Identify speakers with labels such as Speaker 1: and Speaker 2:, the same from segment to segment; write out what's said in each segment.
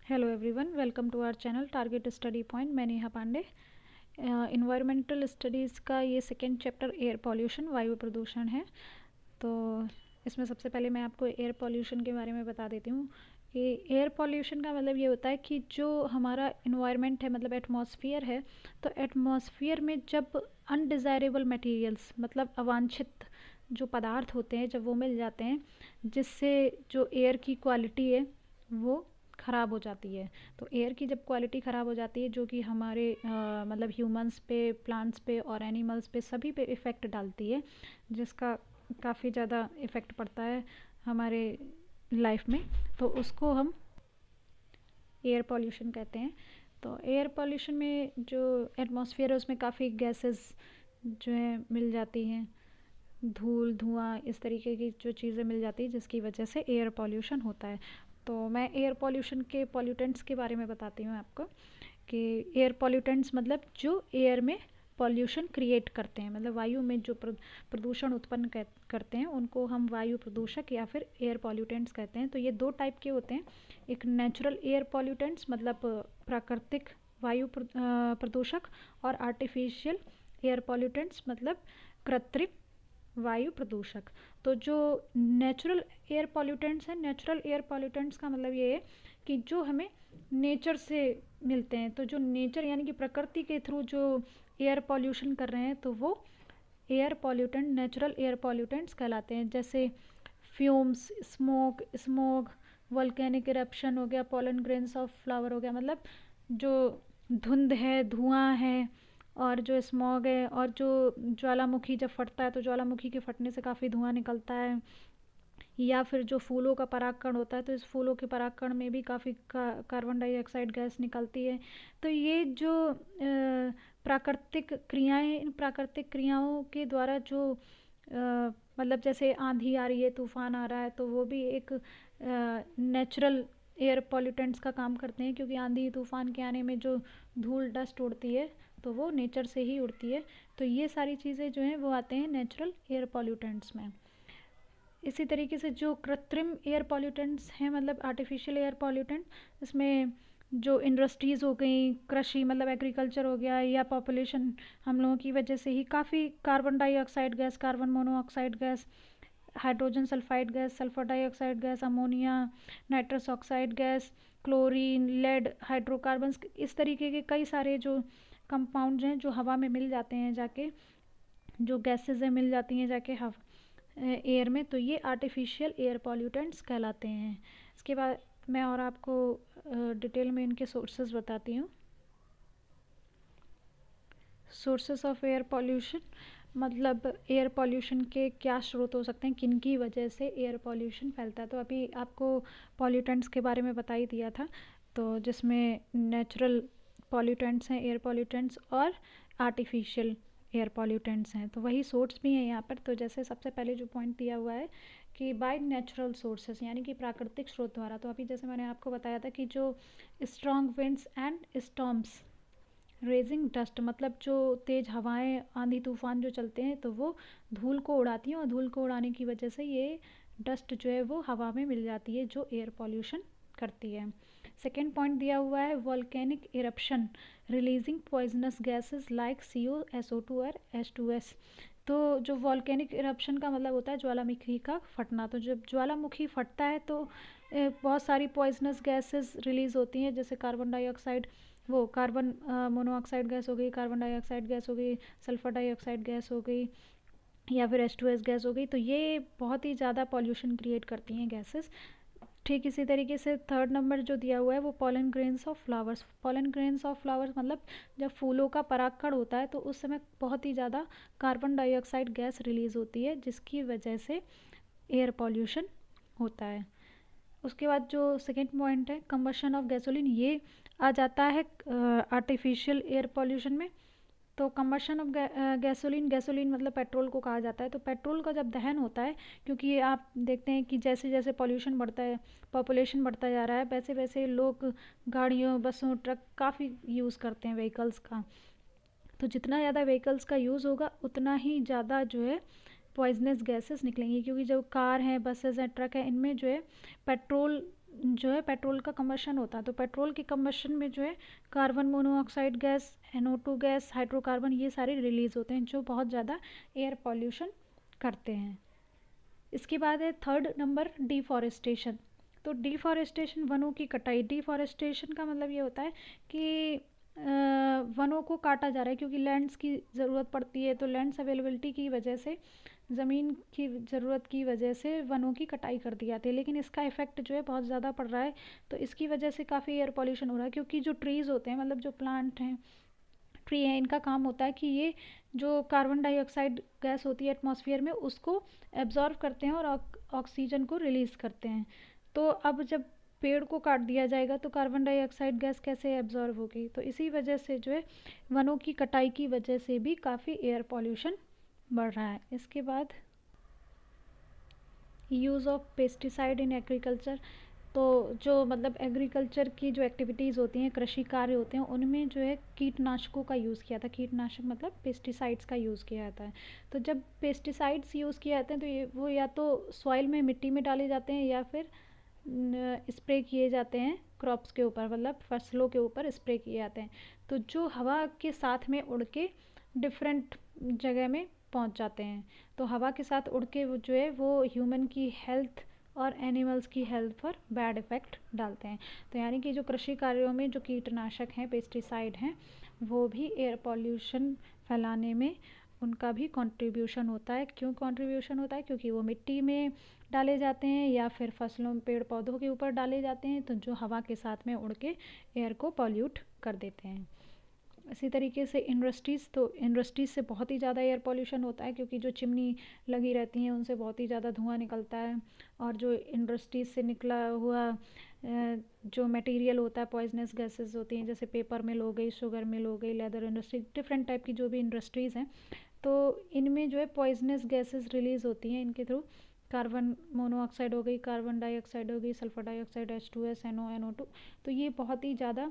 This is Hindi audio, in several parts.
Speaker 1: Hello everyone, welcome to our channel target study point. मैं नेहा पांडे। इन्वायरमेंटल स्टडीज़ का ये सेकेंड चैप्टर एयर पॉल्यूशन, वायु प्रदूषण है। तो इसमें सबसे पहले मैं आपको एयर पॉल्यूशन के बारे में बता देती हूँ कि एयर पॉल्यूशन का मतलब ये होता है कि जो हमारा इन्वायरमेंट है, मतलब एटमॉस्फेयर है, तो एटमॉस्फेयर में जब अनडिज़ायरेबल मटेरियल्स, मतलब अवांछित जो पदार्थ होते हैं, जब वो मिल जाते हैं, जिससे जो एयर की क्वालिटी है वो ख़राब हो जाती है। तो एयर की जब क्वालिटी ख़राब हो जाती है, जो कि हमारे मतलब ह्यूमंस पे, प्लांट्स पे और एनिमल्स पे सभी पे इफ़ेक्ट डालती है, जिसका काफ़ी ज़्यादा इफ़ेक्ट पड़ता है हमारे लाइफ में, तो उसको हम एयर पॉल्यूशन कहते हैं। तो एयर पॉल्यूशन में जो एटमॉस्फेयर है उसमें काफ़ी गैसेस जो है मिल जाती हैं, धूल, धुआं, इस तरीके की जो चीज़ें मिल जाती हैं, जिसकी वजह से एयर पॉल्यूशन होता है। तो मैं एयर पॉल्यूशन के पॉल्यूटेंट्स के बारे में बताती हूँ आपको कि एयर पॉल्यूटेंट्स मतलब जो एयर में पॉल्यूशन क्रिएट करते हैं, मतलब वायु में जो प्रदूषण उत्पन्न करते हैं, उनको हम वायु प्रदूषक या फिर एयर पॉल्यूटेंट्स कहते हैं। तो ये दो टाइप के होते हैं। एक नेचुरल एयर पॉल्यूटेंट्स मतलब प्राकृतिक वायु प्रदूषक, और आर्टिफिशियल एयर पॉल्यूटेंट्स मतलब कृत्रिम वायु प्रदूषक। तो जो नेचुरल एयर पॉल्यूटेंट्स हैं, नेचुरल एयर पॉल्यूटेंट्स का मतलब ये है कि जो हमें नेचर से मिलते हैं। तो जो नेचर यानी कि प्रकृति के थ्रू जो एयर पॉल्यूशन कर रहे हैं, तो वो air pollutant natural air pollutants कहलाते हैं। जैसे फ्यूम्स, स्मोक, वोल्केनिक इरप्शन हो गया, पोलन ग्रेन्स ऑफ फ्लावर हो गया, मतलब जो धुंध है, धुआं है, और जो स्मॉग है, और जो ज्वालामुखी जब फटता है तो ज्वालामुखी के फटने से काफ़ी धुआं निकलता है, या फिर जो फूलों का परागकण होता है, तो इस फूलों के परागकण में भी काफ़ी कार्बन डाइऑक्साइड गैस निकलती है। तो ये जो प्राकृतिक क्रियाएं, इन प्राकृतिक क्रियाओं के द्वारा जो मतलब जैसे आंधी आ रही है, तूफान आ रहा है, तो वो भी एक नेचुरल एयर पॉल्यूटेंट्स का काम करते हैं, क्योंकि आंधी तूफान के आने में जो धूल डस्ट उड़ती है तो वो नेचर से ही उड़ती है। तो ये सारी चीज़ें जो हैं वो आते हैं नेचुरल एयर पॉल्यूटेंट्स में। इसी तरीके से जो कृत्रिम एयर पॉल्यूटेंट्स हैं, मतलब आर्टिफिशियल एयर पॉल्यूटेंट, इसमें जो इंडस्ट्रीज़ हो गई, कृषि मतलब एग्रीकल्चर हो गया, या पॉपुलेशन, हम लोगों की वजह से ही काफ़ी carbon dioxide gas, carbon monoxide gas, hydrogen sulphide gas, sulphur dioxide gas, ammonia, nitrous oxide gas, chlorine, lead, hydrocarbons, इस तरीके के कई सारे जो कंपाउंड हैं जो हवा में मिल जाते हैं जाके, जो गैसेज हैं मिल जाती हैं जाके एयर में, तो ये आर्टिफिशियल एयर पॉल्यूटेंट्स कहलाते हैं। इसके बाद मैं और आपको डिटेल में इनके सोर्सेज बताती हूँ। सोर्सेस ऑफ एयर पॉल्यूशन मतलब एयर पॉल्यूशन के क्या स्रोत हो सकते हैं, किन की वजह से एयर पॉल्यूशन फैलता है। तो अभी आपको पॉल्यूटेंट्स के बारे में बता ही दिया था, तो जिसमें नेचुरल पॉल्यूटेंट्स हैं एयर पॉल्यूटेंट्स, और आर्टिफिशियल एयर पॉल्यूटेंट्स हैं। तो वही सोर्स भी हैं यहाँ पर। तो जैसे सबसे पहले जो पॉइंट दिया हुआ है कि बाय नेचुरल सोर्सेस, यानी कि प्राकृतिक स्रोत द्वारा। तो अभी जैसे मैंने आपको बताया था कि जो strong winds and storms raising dust, मतलब जो तेज़ हवाएं, आंधी तूफान जो चलते हैं, तो वो धूल को उड़ाती हैं, और धूल को उड़ाने की वजह से ये डस्ट जो है वो हवा में मिल जाती है, जो एयर पॉल्यूशन करती है। सेकेंड पॉइंट दिया हुआ है volcanic eruption releasing poisonous gases like CO, SO2 और H2S। तो जो वॉल्केनिक इरप्शन का मतलब होता है ज्वालामुखी का फटना। तो जब ज्वालामुखी फटता है तो बहुत सारी पॉइजनस गैसेस रिलीज़ होती हैं, जैसे कार्बन डाइऑक्साइड, वो कार्बन मोनोऑक्साइड गैस हो गई, कार्बन डाइऑक्साइड गैस हो गई, सल्फर डाइऑक्साइड गैस हो गई, या फिर H2S गैस हो गई। तो ये बहुत ही ज़्यादा पॉल्यूशन क्रिएट करती हैं गैसेस। ठीक इसी तरीके से थर्ड नंबर जो दिया हुआ है वो pollen grains of flowers. Pollen grains of flowers मतलब जब फूलों का परागकण होता है, तो उस समय बहुत ही ज़्यादा कार्बन डाइऑक्साइड गैस रिलीज़ होती है, जिसकी वजह से एयर पॉल्यूशन होता है। उसके बाद जो सेकेंड पॉइंट है कंबशन ऑफ गैसोलीन, ये आ जाता है आर्टिफिशियल एयर पॉल्यूशन में। तो कंबशन ऑफ गैसोलीन, गैसोलीन मतलब पेट्रोल को कहा जाता है। तो पेट्रोल का जब दहन होता है, क्योंकि ये आप देखते हैं कि जैसे जैसे पॉल्यूशन बढ़ता है, पॉपुलेशन बढ़ता जा रहा है, वैसे वैसे लोग गाड़ियों, बसों, ट्रक काफ़ी यूज़ करते हैं व्हीकल्स का। तो जितना ज़्यादा व्हीकल्स का यूज़ होगा, उतना ही ज़्यादा जो है पॉइजनस गैसेस निकलेंगी, क्योंकि जो कार हैं, बसेस हैं, ट्रक हैं, इनमें जो है पेट्रोल जो है पेट्रोल का कम्बशन होता है, तो पेट्रोल के कम्बशन में जो है carbon monoxide gas, NO2 gas, hydrocarbon, ये सारे रिलीज़ होते हैं जो बहुत ज़्यादा एयर पॉल्यूशन करते हैं। इसके बाद है थर्ड नंबर डिफॉरेस्टेशन। तो डिफॉरेस्टेशन वनों की कटाई। डिफॉरेस्टेशन का मतलब ये होता है कि वनों को काटा जा रहा है क्योंकि लैंड्स की ज़रूरत पड़ती है, तो लैंड्स अवेलेबिलिटी की वजह से, ज़मीन की ज़रूरत की वजह से वनों की कटाई कर दी जाती है, लेकिन इसका इफ़ेक्ट जो है बहुत ज़्यादा पड़ रहा है। तो इसकी वजह से काफ़ी एयर पॉल्यूशन हो रहा है क्योंकि जो ट्रीज़ होते हैं, मतलब जो प्लांट हैं, ट्री है, इनका काम होता है कि ये जो कार्बन डाइऑक्साइड गैस होती है एटमॉस्फेयर में उसको एब्जॉर्व करते हैं और ऑक्सीजन को रिलीज़ करते हैं। तो अब जब पेड़ को काट दिया जाएगा तो कार्बन डाइऑक्साइड गैस कैसे एब्जॉर्व होगी, तो इसी वजह से जो है वनों की कटाई की वजह से भी काफ़ी एयर पॉल्यूशन बढ़ रहा है। इसके बाद use of pesticide in agriculture. तो जो मतलब एग्रीकल्चर की जो एक्टिविटीज़ होती हैं, कृषि कार्य होते हैं, उनमें जो है कीटनाशकों का यूज़ किया था। कीटनाशक मतलब पेस्टिसाइड्स का यूज़ किया जाता है। तो जब पेस्टिसाइड्स यूज़ किए जाते हैं तो ये वो या तो सॉइल में, मिट्टी में डाले जाते हैं या फिर स्प्रे किए जाते हैं क्रॉप्स के ऊपर, मतलब फसलों के ऊपर स्प्रे किए जाते हैं। तो जो हवा के साथ में उड़ के डिफरेंट जगह में पहुंच जाते हैं, तो हवा के साथ उड़ के वो जो है वो ह्यूमन की हेल्थ और एनिमल्स की हेल्थ पर बैड इफ़ेक्ट डालते हैं। तो यानी कि जो कृषि कार्यों में जो कीटनाशक हैं, पेस्टिसाइड हैं, वो भी एयर पॉल्यूशन फैलाने में उनका भी कंट्रीब्यूशन होता है। क्यों कंट्रीब्यूशन होता है? क्योंकि वो मिट्टी में डाले जाते हैं या फिर फसलों, पेड़ पौधों के ऊपर डाले जाते हैं, तो जो हवा के साथ में उड़ के एयर को पॉल्यूट कर देते हैं। इसी तरीके से इंडस्ट्रीज़, तो इंडस्ट्रीज़ से बहुत ही ज़्यादा एयर पॉल्यूशन होता है क्योंकि जो चिमनी लगी रहती हैं उनसे बहुत ही ज़्यादा धुआं निकलता है, और जो इंडस्ट्रीज़ से निकला हुआ जो मटेरियल होता है, पॉइजनस गैसेस होती हैं, जैसे पेपर मिल हो गई, शुगर मिल हो गई, लेदर इंडस्ट्री, डिफरेंट टाइप की जो भी इंडस्ट्रीज़ हैं, तो इनमें जो है पॉइजनस गैसेस रिलीज़ होती हैं इनके थ्रू। कार्बन मोनोऑक्साइड हो गई, कार्बन डाइऑक्साइड हो गई, sulphur dioxide, H2S, NO, NO2। तो ये बहुत ही ज़्यादा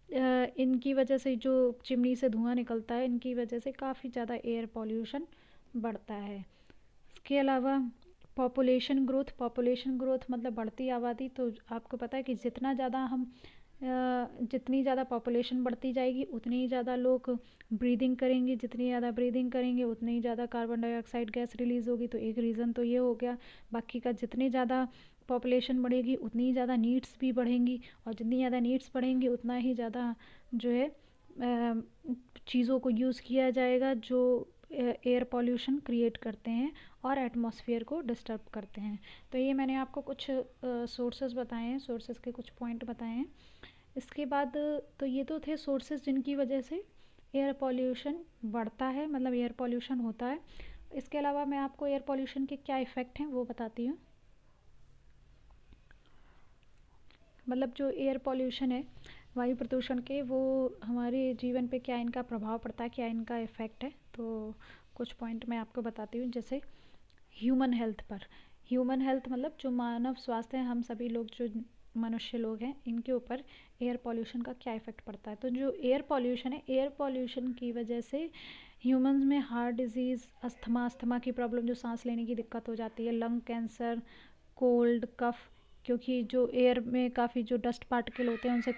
Speaker 1: इनकी वजह से, जो चिमनी से धुआं निकलता है, इनकी वजह से काफ़ी ज़्यादा एयर पॉल्यूशन बढ़ता है। इसके अलावा पॉपुलेशन ग्रोथ मतलब बढ़ती आबादी। तो आपको पता है कि जितनी ज़्यादा पॉपुलेशन बढ़ती जाएगी उतनी ही ज़्यादा लोग ब्रीदिंग करेंगे, जितनी ज़्यादा ब्रीदिंग करेंगे उतनी ही ज़्यादा कार्बन डाइऑक्साइड गैस रिलीज़ होगी। तो एक रीज़न तो ये हो गया। बाकी का जितनी ज़्यादा पॉपुलेशन बढ़ेगी उतनी ही ज़्यादा नीड्स भी बढ़ेंगी, और जितनी ज़्यादा नीड्स बढ़ेंगी उतना ही ज़्यादा जो है चीज़ों को यूज़ किया जाएगा जो एयर पॉल्यूशन क्रिएट करते हैं और एटमॉस्फेयर को डिस्टर्ब करते हैं। तो ये मैंने आपको कुछ सोर्सेज बताए हैं, सोर्सेज के कुछ पॉइंट बताए हैं। इसके बाद तो ये तो थे सोर्सेज जिनकी वजह से एयर पॉल्यूशन बढ़ता है, मतलब एयर पॉल्यूशन होता है। इसके अलावा मैं आपको एयर पॉल्यूशन के क्या इफ़ेक्ट हैं वो बताती हूँ। मतलब जो एयर पॉल्यूशन है, वायु प्रदूषण के, वो हमारे जीवन पे क्या इनका प्रभाव पड़ता है, क्या इनका इफ़ेक्ट है। तो कुछ पॉइंट मैं आपको बताती हूँ। जैसे ह्यूमन हेल्थ पर, ह्यूमन हेल्थ मतलब जो मानव स्वास्थ्य है, हम सभी लोग जो मनुष्य लोग हैं, इनके ऊपर एयर पॉल्यूशन का क्या इफ़ेक्ट पड़ता है। तो जो एयर पॉल्यूशन है, एयर पॉल्यूशन की वजह से ह्यूमंस में हार्ट डिजीज़, अस्थमा की प्रॉब्लम, जो सांस लेने की दिक्कत हो जाती है, लंग कैंसर, कोल्ड, कफ, क्योंकि जो एयर में काफ़ी जो डस्ट पार्टिकल होते हैं उनसे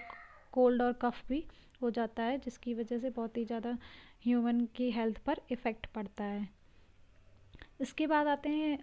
Speaker 1: कोल्ड और कफ भी हो जाता है, जिसकी वजह से बहुत ही ज़्यादा ह्यूमन की हेल्थ पर इफ़ेक्ट पड़ता है। इसके बाद आते हैं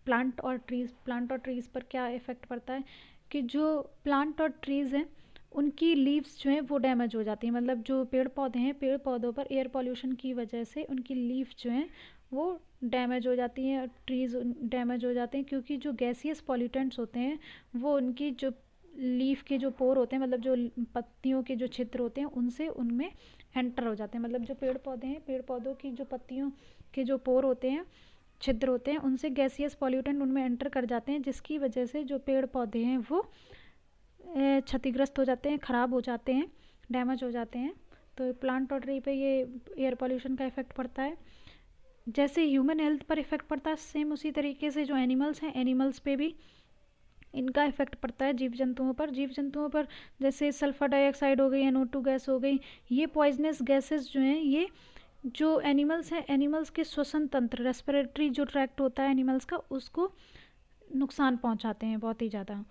Speaker 1: प्लांट और ट्रीज़ पर क्या इफ़ेक्ट पड़ता है कि जो प्लांट और ट्रीज़ हैं उनकी लीव्स जो हैं वो डैमेज हो जाती हैं। मतलब जो पेड़ पौधे हैं, पेड़ पौधों पर एयर पॉल्यूशन की वजह से उनकी लीव्स जो हैं वो डैमेज हो जाती हैं, ट्रीज़ डैमेज हो जाते हैं, क्योंकि जो गैसियस पॉल्यूटेंट्स होते हैं वो उनकी जो लीफ के जो पोर होते हैं, मतलब जो पत्तियों के जो छिद्र होते हैं, उनसे उनमें एंटर हो जाते हैं। मतलब जो पेड़ पौधे हैं, पेड़ पौधों की जो पत्तियों के जो पोर होते हैं, छिद्र होते हैं, उनसे गैसियस पॉल्यूटेंट उनमें एंटर कर जाते हैं, जिसकी वजह से जो पेड़ पौधे हैं वो क्षतिग्रस्त हो जाते हैं, ख़राब हो जाते हैं, डैमेज हो जाते हैं। तो प्लांट और ट्री पे ये एयर पॉल्यूशन का इफ़ेक्ट पड़ता है। जैसे ह्यूमन हेल्थ पर इफ़ेक्ट पड़ता है, सेम उसी तरीके से जो एनिमल्स हैं, एनिमल्स पे भी इनका इफ़ेक्ट पड़ता है, जीव जंतुओं पर जैसे सल्फर डाइऑक्साइड हो गई, NO2 गैस हो गई। ये पॉइजनस गैसेस जो हैं, ये जो एनिमल्स हैं, एनिमल्स के श्वसन तंत्र, रेस्पिरेटरी जो ट्रैक्ट होता है एनिमल्स का, उसको नुकसान पहुंचाते हैं बहुत ही ज़्यादा।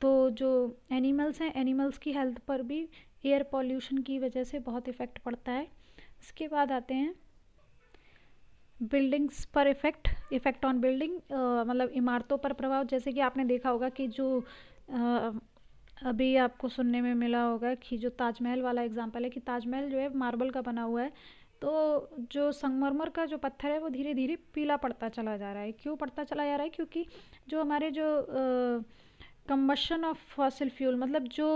Speaker 1: तो जो एनिमल्स हैं, एनिमल्स की हेल्थ पर भी एयर पॉल्यूशन की वजह से बहुत इफ़ेक्ट पड़ता है। इसके बाद आते हैं बिल्डिंग्स पर इफ़ेक्ट ऑन बिल्डिंग, मतलब इमारतों पर प्रभाव। जैसे कि आपने देखा होगा कि जो अभी आपको सुनने में मिला होगा कि जो ताजमहल वाला एग्जांपल है, कि ताजमहल जो है मार्बल का बना हुआ है, तो जो संगमरमर का जो पत्थर है वो धीरे धीरे पीला पड़ता चला जा रहा है। क्यों पड़ता चला जा रहा है? क्योंकि जो हमारे जो कंबशन ऑफ फॉसिल फ्यूल, मतलब जो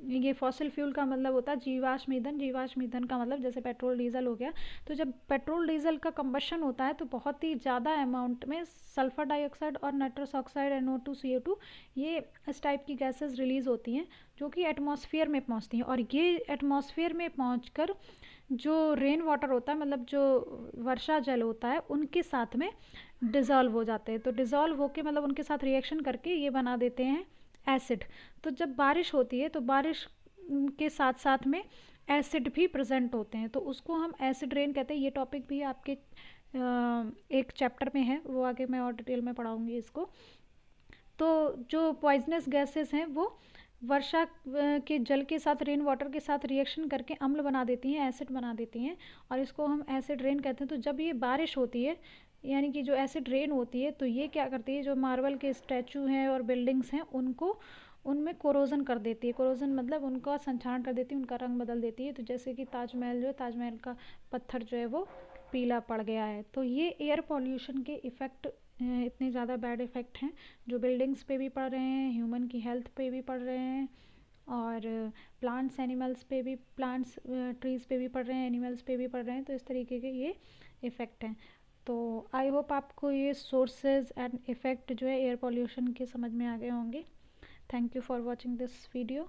Speaker 1: ये फॉसिल फ्यूल का मतलब होता है जीवाश्म ईंधन, जीवाश्म ईंधन का मतलब जैसे पेट्रोल डीजल हो गया। तो जब पेट्रोल डीजल का कंबशन होता है तो बहुत ही ज़्यादा अमाउंट में सल्फर डाइऑक्साइड और नाइट्रस ऑक्साइड NO2 CO2 ये इस टाइप की गैसेस रिलीज़ होती हैं, जो कि एटमॉस्फेयर में पहुंचती हैं। और ये एटमॉस्फेयर में पहुंचकर जो रेन वाटर होता है, मतलब जो वर्षा जल होता है, उनके साथ में डिज़ोल्व हो जाते हैं। तो डिज़ोल्व होके मतलब उनके साथ रिएक्शन करके ये बना देते हैं एसिड। तो जब बारिश होती है तो बारिश के साथ साथ में एसिड भी प्रेजेंट होते हैं, तो उसको हम एसिड रेन कहते हैं। ये टॉपिक भी आपके एक चैप्टर में है, वो आगे मैं और डिटेल में पढ़ाऊँगी इसको। तो जो पॉइजनस गैसेस हैं वो वर्षा के जल के साथ, रेन वाटर के साथ रिएक्शन करके अम्ल बना देती हैं, एसिड बना देती हैं, और इसको हम एसिड रेन कहते हैं। तो जब ये बारिश होती है, यानी कि जो एसिड रेन होती है, तो ये क्या करती है, जो मार्बल के स्टैचू हैं और बिल्डिंग्स हैं उनको, उनमें कोरोजन कर देती है। कोरोजन मतलब उनका संक्षारण कर देती है, उनका रंग बदल देती है। तो जैसे कि ताजमहल जो है, ताजमहल का पत्थर जो है वो पीला पड़ गया है। तो ये एयर पॉल्यूशन के इफ़ेक्ट इतने ज़्यादा बैड इफ़ेक्ट हैं, जो बिल्डिंग्स पे भी पड़ रहे हैं, ह्यूमन की हेल्थ पे भी पड़ रहे हैं, और प्लांट्स एनिमल्स पे भी, प्लांट्स ट्रीज़ पे भी पड़ रहे हैं, एनिमल्स पे भी पड़ रहे हैं। तो इस तरीके के ये इफ़ेक्ट हैं। तो आई होप आपको ये सोर्सेज एंड इफ़ेक्ट जो है एयर पॉल्यूशन के समझ में आ गए होंगे। Thank you for watching this video.